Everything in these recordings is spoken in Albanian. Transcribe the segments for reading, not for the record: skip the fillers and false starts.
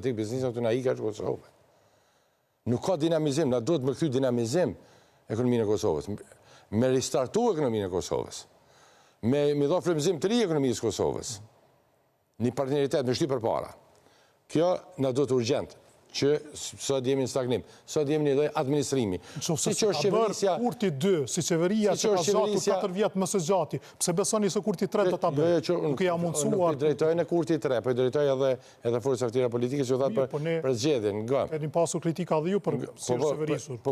automatik biznisat të na ika është Kosovë. Nuk ka dinamizim, na duhet me kthy dinamizim ekonominë e Kosovës, me ristartu ekonominë e Kosovës, me dha frymëzim të ri ekonomisë së Kosovës, një partneritet me shty përpara. Kjo na duhet urgjent, që sot jemi në stagnim, sot jemi në lloj administrimi. Siç është qeverisja Kurti 2, si qeveria që ka zgjatur 4 vjet më së gjati, pse besoni se Kurti 3 do ta bëjë? Nuk ja mundsuar. Nuk drejtojnë në Kurti 3, po drejtoj edhe forcat e tjera politike që thatë për zgjedhjen. Keni pasur kritika dhe ju për si qeverisur.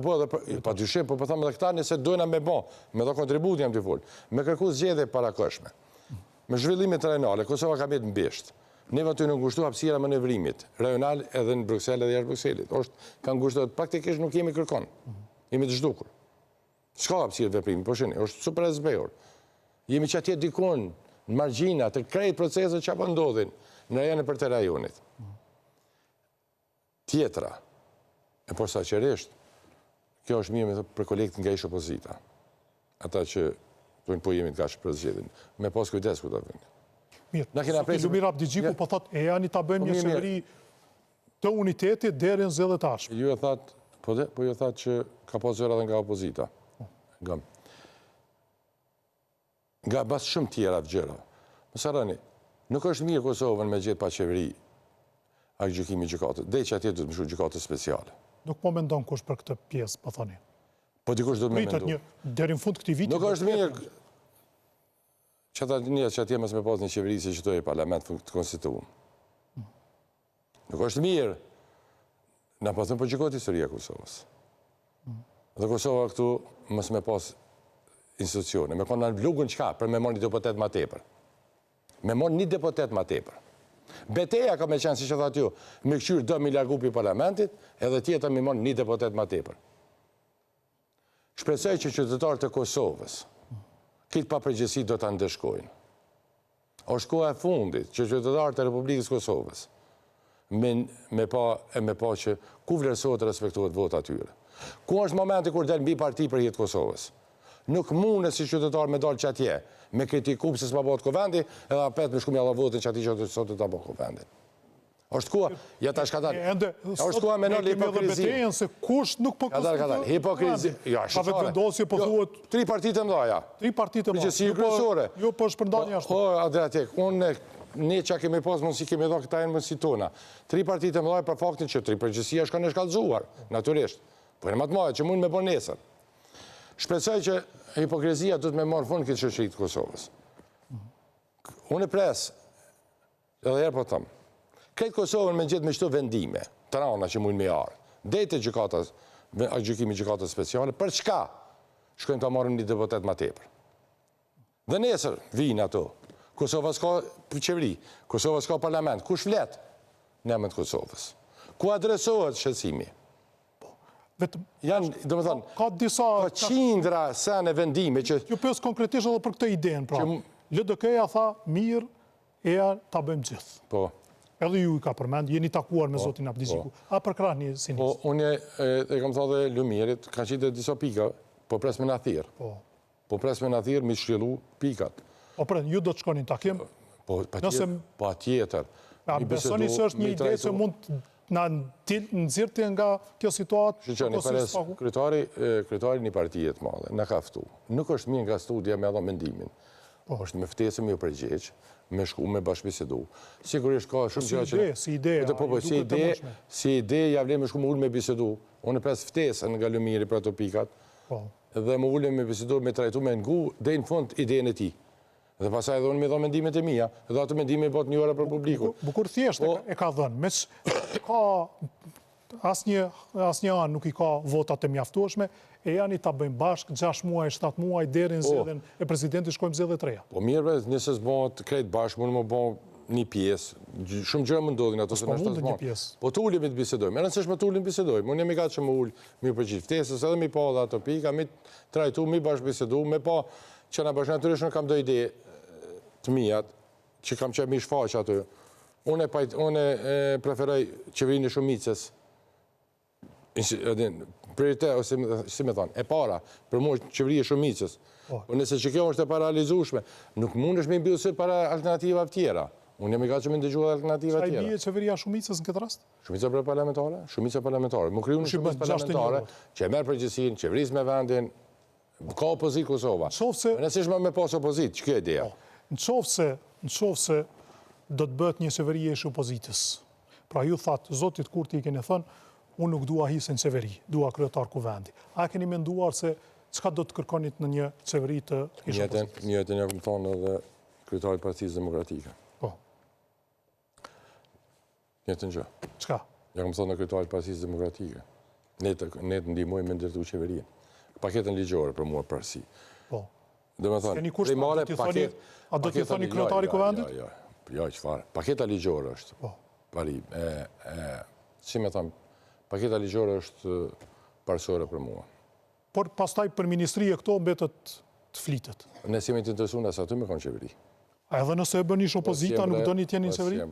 Padyshim, po them edhe këta nëse dojna me bë, me dha kontribut jam të fol. Me kërku zgjedhje parakohshme. Me zhvillimet rajonale, Kosova ka mbetë mbësht. Neve të në ngushtu hapësira manevrimit, rajonal edhe në Bruxelles edhe jashtë Brukselit. Kanë ngushtuar, praktikisht nuk jemi kërkon. Jemi të zhdukur. S'ka hapësirë veprimi, po shini, është super e zbehur. Jemi që atje dikon në margjina të krejt proceset që apo ndodhin në rajonin për të rajonit. Tjetra, e posaçërisht, kjo është mirë për kolegët nga ish opozita. Ata që po jemi të kashë për zgjedhjen. Me pas kujdes ku ta vënë. Mirë, Lumir Abdigjiku po thot, e janë ta bëjmë një qeveri të unitetit deri në zgjedhjet e tashme. Ju e thatë, po ju thatë që ka pas zëra dhe nga opozita. Nga bas shumë tjera të gjëra. Mos harroni, nuk është mirë Kosovën me gjetë pa qeveri a gjykimi gjykatës. Dhe që atje duhet më shumë gjykatë speciale. Nuk po mendon kush për këtë pjesë, po thoni. Po dikush duhet me mendu. Deri në fund këtij viti. Nuk është mirë që ata njët që atje mësë me pas një qeverisë që të e parlament të konstituum. Nuk është mirë, na po thëmë për gjykot historia Kosovës. Dhe Kosova këtu mësë me pas institucione, me konë në vlugën qka për me mon një deputet ma tepër. Me mon një deputet ma tepër. Beteja ka me qenë, si që thatë ju, me këqyrë do mi largu për parlamentit, edhe tjetër me mon një deputet ma tepër. Shpresoj që qytetarët e Kosovës, këtë pa përgjësi do të ndëshkojnë. Është koha e fundit që qytetarët e Republikës Kosovës me pa që ku vlerësohet të respektohet vota atyre. Ku është momenti kur del mbi parti për jetë Kosovës? Nuk mune si qytetar me dalë që atje, me kritiku pëse s'ma bëhet Kovendi, edhe apet me shku me alla votin që ati që sot të ta bëhet Kovendi. është koha, ja ta shkatar, është koha me nëllë hipokrizi. Se kush nuk po Katar, hipokrizi. Ja, shqiptare. Tri partitë mdoja. Tri partitë mdoja. Përgjësi kryesore. Jo, po shpërndani ashtu. Adriatik, ne që kemi pas mundësi kemi dha këta e në mundësi tona. Tri partitë mdoja për faktin që tri përgjësia është ka në shkallëzuar, naturisht. Po e në matë majë që mund me bo nesër. Shpresoj që hipokrizia du të me marë fund këtë shoqëritë Kosovës. Unë e pres, edhe herë po thëmë, këtë Kosovën me gjithë me qëto vendime, të rana që mund me arë, dejtë gjykimi gjykatës speciale, për çka shkojnë të marrën një deputet ma tepër. Dhe nesër vinë ato, Kosova s'ka qeveri, Kosova s'ka parlament, kush flet në emër të Kosovës? Ku adresohet shqetësimi? Janë, do me thënë, ka qindra sene vendime që... Ju pës konkretisht edhe për këtë idenë, pra. LDK-ja tha, mirë, eja ta bëjmë gjithë. Po. Edhe ju i ka përmend, jeni takuar me zotin Abdigjiku. A përkrah një sinis? Po, unë e kam thënë dhe Lumirit, ka qitë disa pika, po pres me në thirë. Po pres me në thirë, mi shqilu pikat. Po pre, ju do të shkonin takim? Po, pa tjetër. A besoni se është një ide që mund në nëzirti nga kjo situatë? Shqyqoni, pares, kryetari një partijet madhe, në ka ftu. Nuk është mirë nga studia me adho mendimin. është me ftesë me ju përgjeq, me shku, me bashkëbisedu. Sigurisht ka shumë gjëra që... Si ide, javle me shku më ullë me bisedu. Unë e pes ftesën nga Lumiri për ato pikat, dhe më ullë me bisedu, me trajtu me ngu, dhe në fund idejën e ti. Dhe pasaj edhe unë me dha mendimet e mija, dhe ato mendime i bot një ora për publiku. Bukur thjesht e ka dhënë, mes ka asnjë anë nuk i ka votat e mjaftueshme, e janë i ta bëjmë bashkë 6 muaj, 7 muaj, deri në zgjedhjen e presidentit shkojmë zgjedhje të reja. Po mirë, nëse s'bëhet krejt bashkë, mund më bëj një pjesë, shumë gjëra më ndodhin ato se në shtatë zbëhet. Po të ullim i të bisedojmë, e nëse shme të ullim bisedojmë, unë jemi gatë që më ullë, mi përgjith ftesës, edhe mi pa dhe ato pika, mi trajtu, mi bashkëbisedu, me pa që na bashkë natyrisht në kam do ide të mijat, që kam që mi shfaq aty. Unë preferoj qeverinë e shumicës, prioritet, ose si me thonë, e para, për mu është qeveri e shumicës. Nëse që kjo është e paralizueshme, nuk mund është me mbyllësir para alternativa tjera. Unë jam i gatshëm të dëgjoj alternativa Sa i tjera. bie qeveria shumicës në këtë rast? Shumica parlamentare. Më kriju në shumicë parlamentare që e merr përgjegjësinë, qeverisë me vendin, ka opozitë Kosova. Nëse është me pas opozitë, ç'ka ideja? Në qoftë se do të bëhet një qeveri e opozitës. Pra ju thatë, zotit Kurti i keni thënë, unë nuk dua hisën qeveri, dua kryetar kuvendi. A keni menduar se çka do të kërkonit në një qeveri të ish opozitës? Njëtën ja këmë thonë edhe kryetarit Partisë Demokratike. Po. Njëtën gjë. Çka? Ja këmë thonë në kryetarit Partisë Demokratike. Ne të ndihmojmë me ndërtu qeverinë. Paketën ligjore për mua parësi. Po. Dhe me thonë, primare paket... A do t'i thoni kryetari kuvendit? Jo, qëfar. Paketa ligjore është. Po. Pari, si me thamë, paketa ligjore është parësore për mua. Por pastaj për ministri e këto mbetët të flitet. Ne si me të interesu nësë aty me konë qeveri. A edhe nëse e bën ish opozita, nuk do një tjeni në qeveri?